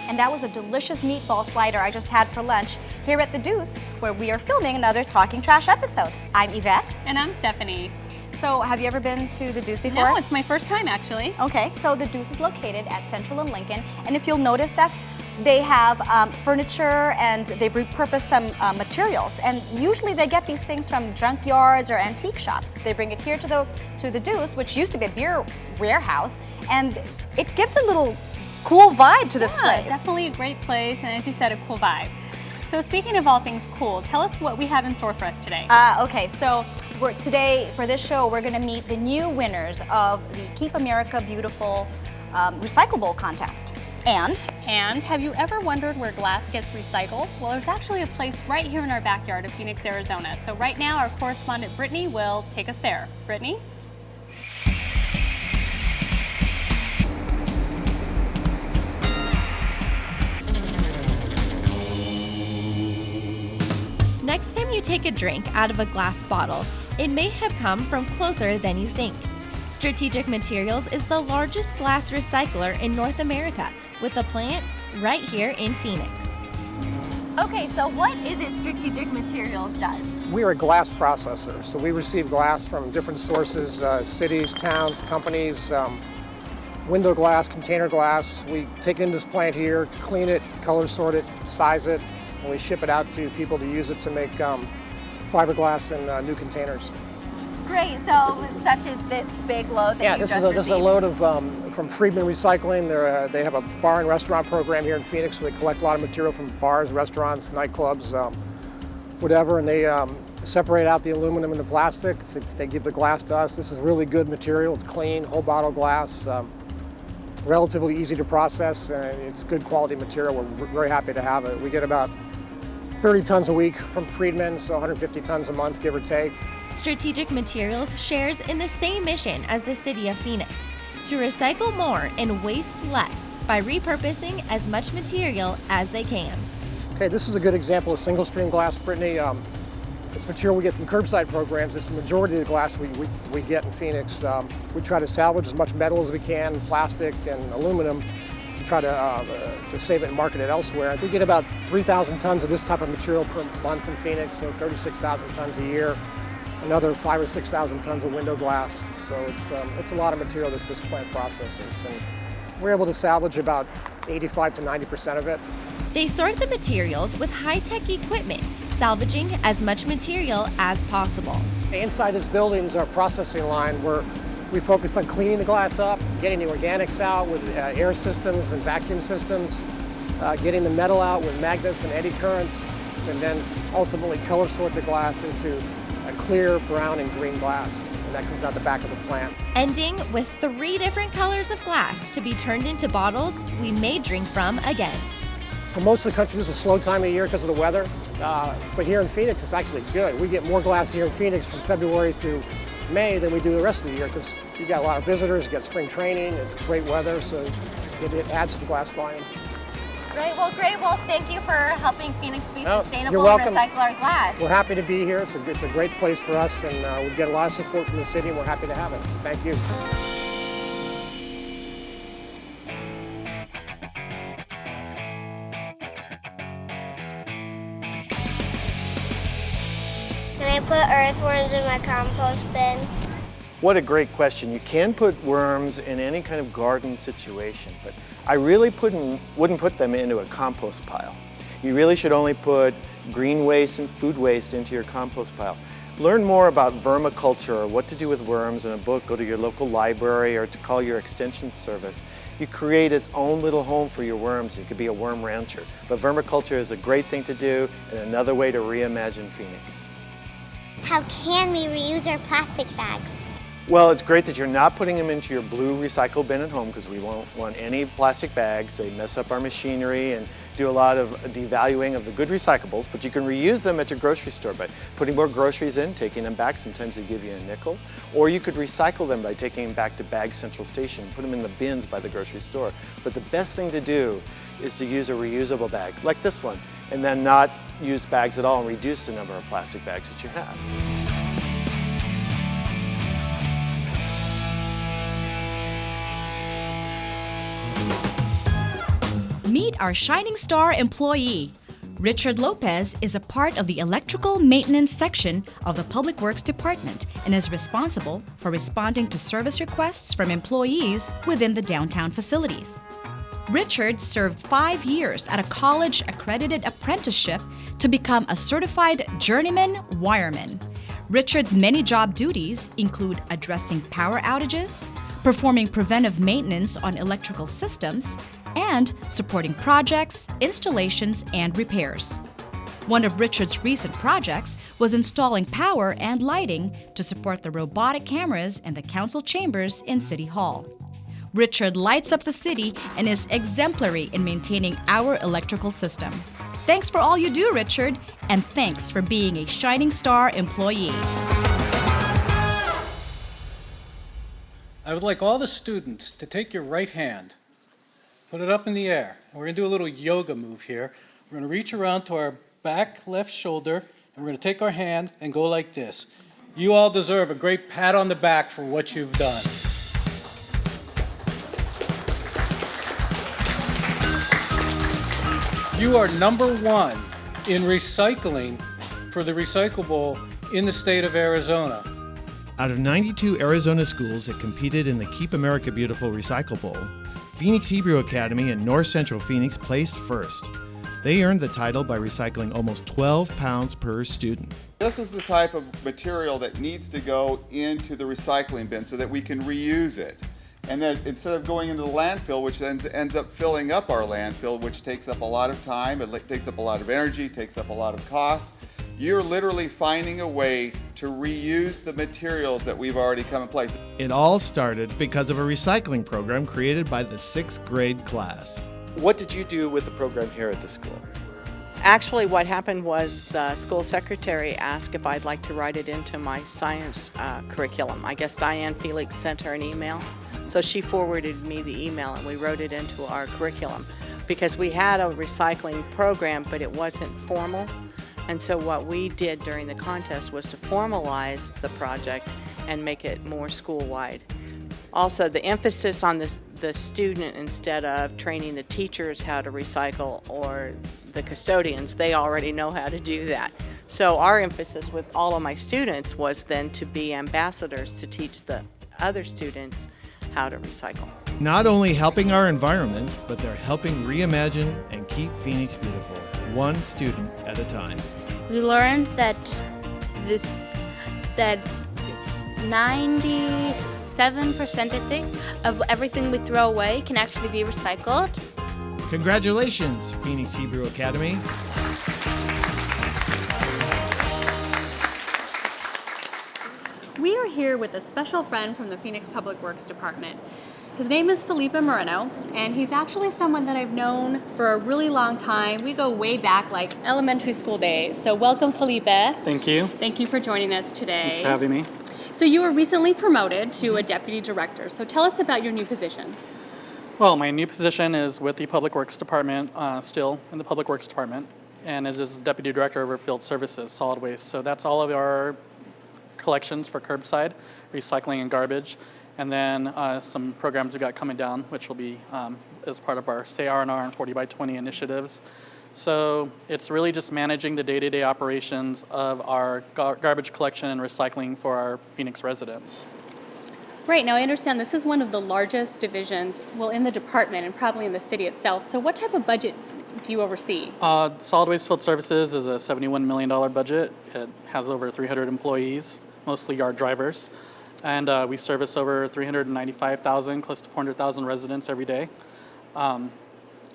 and that was a delicious meatball slider I just had for lunch here at the Duce, where we are filming another Talking Trash episode. I'm Yvette. And I'm Stephanie. So, have you ever been to the Duce before? No, it's my first time actually. Okay, so the Duce is located at Central and Lincoln, and if you'll notice, Steph, they have furniture and they've repurposed some materials, and usually they get these things from junkyards or antique shops. They bring it here to the Duce, which used to be a beer warehouse, and it gives a little cool vibe to this place. Definitely a great place, and as you said, a cool vibe. So speaking of all things cool, tell us what we have in store for us today. Okay, so today for this show, we're going to meet the new winners of the Keep America Beautiful Recyclable contest. And have you ever wondered where glass gets recycled? Well, there's actually a place right here in our backyard of Phoenix, Arizona. So right now, our correspondent Brittany will take us there. Brittany? Next time you take a drink out of a glass bottle, it may have come from closer than you think. Strategic Materials is the largest glass recycler in North America, with a plant right here in Phoenix. Okay, so what is it Strategic Materials does? We are a glass processor, so we receive glass from different sources, cities, towns, companies, window glass, container glass. We take it into this plant here, clean it, color sort it, size it, and we ship it out to people to use it to make fiberglass in new containers. Great, so such as this big load that this is a load of from Friedman Recycling. They have a bar and restaurant program here in Phoenix, so they collect a lot of material from bars, restaurants, nightclubs, whatever, and they separate out the aluminum and the plastic. They give the glass to us. This is really good material. It's clean, whole bottle glass, relatively easy to process, and it's good quality material. We're very happy to have it. We get about 30 tons a week from Friedman, so 150 tons a month, give or take. Strategic Materials shares in the same mission as the city of Phoenix, to recycle more and waste less by repurposing as much material as they can. Okay, this is a good example of single stream glass, Brittany. It's material we get from curbside programs. It's the majority of the glass we get in Phoenix. We try to salvage as much metal as we can, plastic and aluminum, to try to save it and market it elsewhere. We get about 3,000 tons of this type of material per month in Phoenix, so 36,000 tons a year. Another 5,000 or 6,000 tons of window glass. So it's a lot of material this plant processes. And we're able to salvage about 85 to 90% of it. They sort the materials with high-tech equipment, salvaging as much material as possible. Inside this building is our processing line where we focus on cleaning the glass up, getting the organics out with air systems and vacuum systems, getting the metal out with magnets and eddy currents, and then ultimately color sort the glass into a clear brown and green glass, and that comes out the back of the plant. Ending with 3 different colors of glass to be turned into bottles we may drink from again. For most of the country, this is a slow time of year because of the weather, but here in Phoenix, it's actually good. We get more glass here in Phoenix from February through May than we do the rest of the year because you got a lot of visitors, you got spring training, it's great weather, so it adds to the glass volume. Great. Well, thank you for helping Phoenix be sustainable you're welcome. and recycle our glass. We're happy to be here. It's a great place for us, and we get a lot of support from the city, and we're happy to have it. So thank you. Can I put earthworms in my compost bin? What a great question. You can put worms in any kind of garden situation, but I really wouldn't put them into a compost pile. You really should only put green waste and food waste into your compost pile. Learn more about vermiculture or what to do with worms in a book. Go to your local library or to call your extension service. You create its own little home for your worms. You could be a worm rancher. But vermiculture is a great thing to do and another way to reimagine Phoenix. How can we reuse our plastic bags? Well, it's great that you're not putting them into your blue recycle bin at home because we won't want any plastic bags. They mess up our machinery and do a lot of devaluing of the good recyclables, but you can reuse them at your grocery store by putting more groceries in, taking them back. Sometimes they give you a nickel. Or you could recycle them by taking them back to Bag Central Station, put them in the bins by the grocery store. But the best thing to do is to use a reusable bag, like this one, and then not use bags at all and reduce the number of plastic bags that you have. Meet our shining star employee. Richard Lopez is a part of the electrical maintenance section of the Public Works Department and is responsible for responding to service requests from employees within the downtown facilities. Richard served 5 years at a college-accredited apprenticeship to become a certified journeyman wireman. Richard's many job duties include addressing power outages, performing preventive maintenance on electrical systems, and supporting projects, installations, and repairs. One of Richard's recent projects was installing power and lighting to support the robotic cameras in the council chambers in City Hall. Richard lights up the city and is exemplary in maintaining our electrical system. Thanks for all you do, Richard, and thanks for being a Shining Star employee. I would like all the students to take your right hand, put it up in the air. And we're going to do a little yoga move here. We're going to reach around to our back left shoulder, and we're going to take our hand and go like this. You all deserve a great pat on the back for what you've done. You are #1 in recycling for the recyclable in the state of Arizona. Out of 92 Arizona schools that competed in the Keep America Beautiful Recycle Bowl, Phoenix Hebrew Academy in North Central Phoenix placed first. They earned the title by recycling almost 12 pounds per student. This is the type of material that needs to go into the recycling bin so that we can reuse it. And then instead of going into the landfill, which ends up filling up our landfill, which takes up a lot of time, it takes up a lot of energy, takes up a lot of cost, you're literally finding a way to reuse the materials that we've already come in place. It all started because of a recycling program created by the 6th grade class. What did you do with the program here at the school? Actually, what happened was the school secretary asked if I'd like to write it into my science curriculum. I guess Diane Felix sent her an email. So she forwarded me the email and we wrote it into our curriculum because we had a recycling program, but it wasn't formal. And so what we did during the contest was to formalize the project and make it more school-wide. Also, the emphasis on the student instead of training the teachers how to recycle or the custodians, they already know how to do that. So our emphasis with all of my students was then to be ambassadors to teach the other students how to recycle. Not only helping our environment, but they're helping reimagine and keep Phoenix beautiful, one student at a time. We learned that 97%, I think, of everything we throw away can actually be recycled. Congratulations, Phoenix Hebrew Academy. We are here with a special friend from the Phoenix Public Works Department. His name is Felipe Morano, and he's actually someone that I've known for a really long time. We go way back, like elementary school days. So welcome, Felipe. Thank you. Thank you for joining us today. Thanks for having me. So you were recently promoted to a deputy director. So tell us about your new position. Well, my new position is with the Public Works Department, still in the Public Works Department, and as Deputy Director over Field Services, Solid Waste. So that's all of our collections for curbside, recycling and garbage, and then some programs we got coming down, which will be as part of our Say R&R and 40 by 20 initiatives. So it's really just managing the day-to-day operations of our garbage collection and recycling for our Phoenix residents. Right, now I understand this is one of the largest divisions, well, in the department and probably in the city itself. So what type of budget do you oversee? Solid Waste Field Services is a $71 million budget. It has over 300 employees, mostly yard drivers. And we service over 395,000, close to 400,000 residents every day.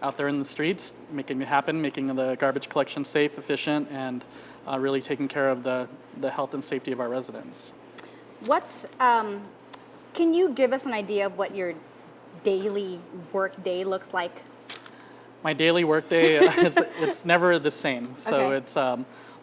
Out there in the streets, making it happen, making the garbage collection safe, efficient, and really taking care of the health and safety of our residents. Can you give us an idea of what your daily work day looks like? My daily work day, it's never the same. So Okay. it's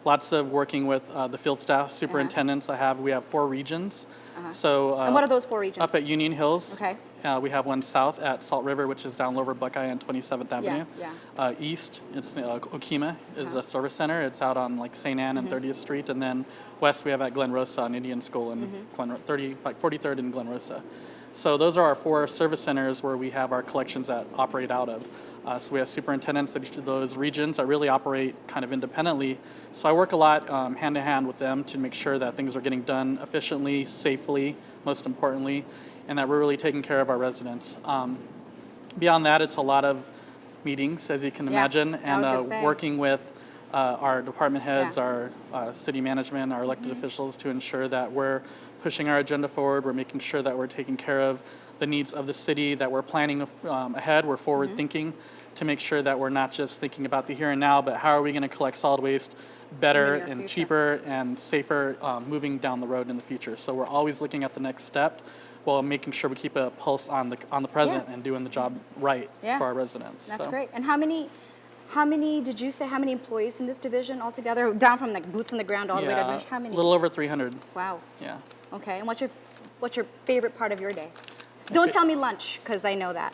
lots of working with the field staff, superintendents. We have 4 regions. So And what are those 4 regions? Up at Union Hills. Okay. We have one south at Salt River, which is down Lower Buckeye and 27th Avenue. Yeah. East, it's Okima is a service center. It's out on like St. Anne and 30th Street. And then west we have at Glen Rosa on Indian School and 43rd and Glen Rosa. So those are our 4 service centers where we have our collections that operate out of. So we have superintendents at each of those regions that really operate kind of independently. So I work a lot hand in hand with them to make sure that things are getting done efficiently, safely, most importantly, and that we're really taking care of our residents. Beyond that, it's a lot of meetings, as you can imagine, and working with our department heads, our city management, our elected officials to ensure that we're pushing our agenda forward, we're making sure that we're taking care of the needs of the city, that we're planning ahead, we're forward thinking to make sure that we're not just thinking about the here and now, but how are we going to collect solid waste better and cheaper and safer moving down the road in the future. So we're always looking at the next step while making sure we keep a pulse on the present and doing the job right for our residents. That's great. And how many did you say, how many employees in this division altogether? Down from like boots on the ground all the way to administration, how many? A little over 300. Wow. Yeah. Okay, and what's your favorite part of your day? Don't tell me lunch, because I know that.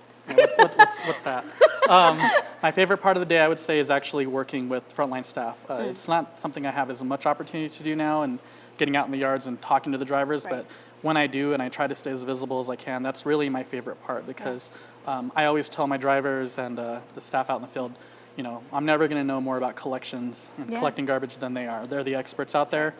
What's that? My favorite part of the day, I would say, is actually working with frontline staff. It's not something I have as much opportunity to do now, and getting out in the yards and talking to the drivers, but when I do and I try to stay as visible as I can, that's really my favorite part, because I always tell my drivers and the staff out in the field, you know, I'm never going to know more about collections and collecting garbage than they are. They're the experts out there.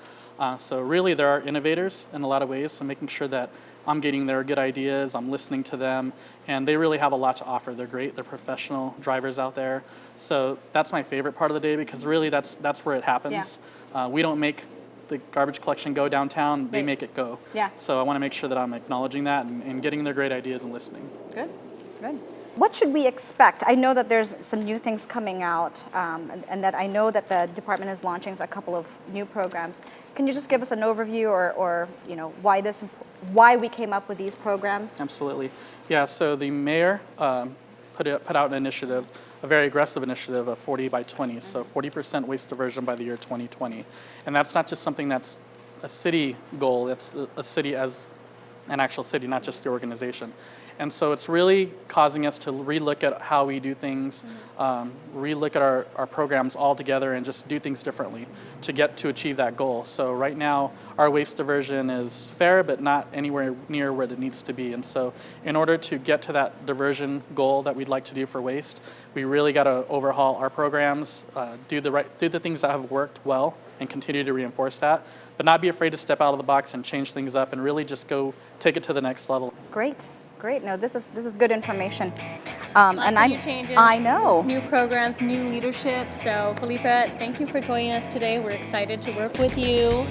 So really, there are innovators in a lot of ways, so making sure that I'm getting their good ideas, I'm listening to them, and they really have a lot to offer. They're great, they're professional drivers out there. So that's my favorite part of the day, because really that's where it happens. We don't make the garbage collection go downtown, they make it go. So I want to make sure that I'm acknowledging that and getting their great ideas and listening. Good, good. What should we expect? I know that there's some new things coming out, and that I know that the department is launching a couple of new programs. Can you just give us an overview, or you know, why we came up with these programs? Absolutely. Yeah, so the mayor put out an initiative, a very aggressive initiative of 40 by 20, so 40% waste diversion by the year 2020. And that's not just something that's a city goal, it's a city as an actual city, not just the organization. And so it's really causing us to relook at how we do things, relook at our programs all together and just do things differently to achieve that goal. So right now, our waste diversion is fair, but not anywhere near where it needs to be. And so in order to get to that diversion goal that we'd like to do for waste, we really got to overhaul our programs, do the things that have worked well and continue to reinforce that, but not be afraid to step out of the box and change things up and really just go take it to the next level. Great. Great. No, this is good information. New changes, I know. New programs, new leadership. So Felipe, thank you for joining us today. We're excited to work with you,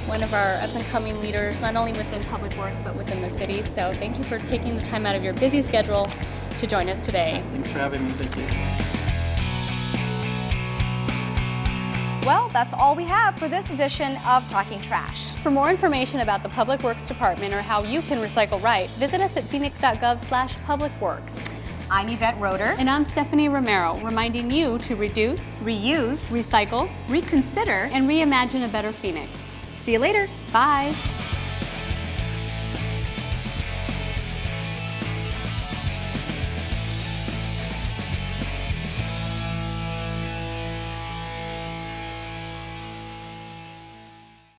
one of our up and coming leaders, not only within Public Works, but within the city. So thank you for taking the time out of your busy schedule to join us today. Thanks for having me. Thank you. Well, that's all we have for this edition of Talking Trash. For more information about the Public Works Department or how you can recycle right, visit us at phoenix.gov/publicworks. I'm Yvette Roeder. And I'm Stephanie Romero, reminding you to reduce, reuse, recycle, reconsider, and reimagine a better Phoenix. See you later. Bye.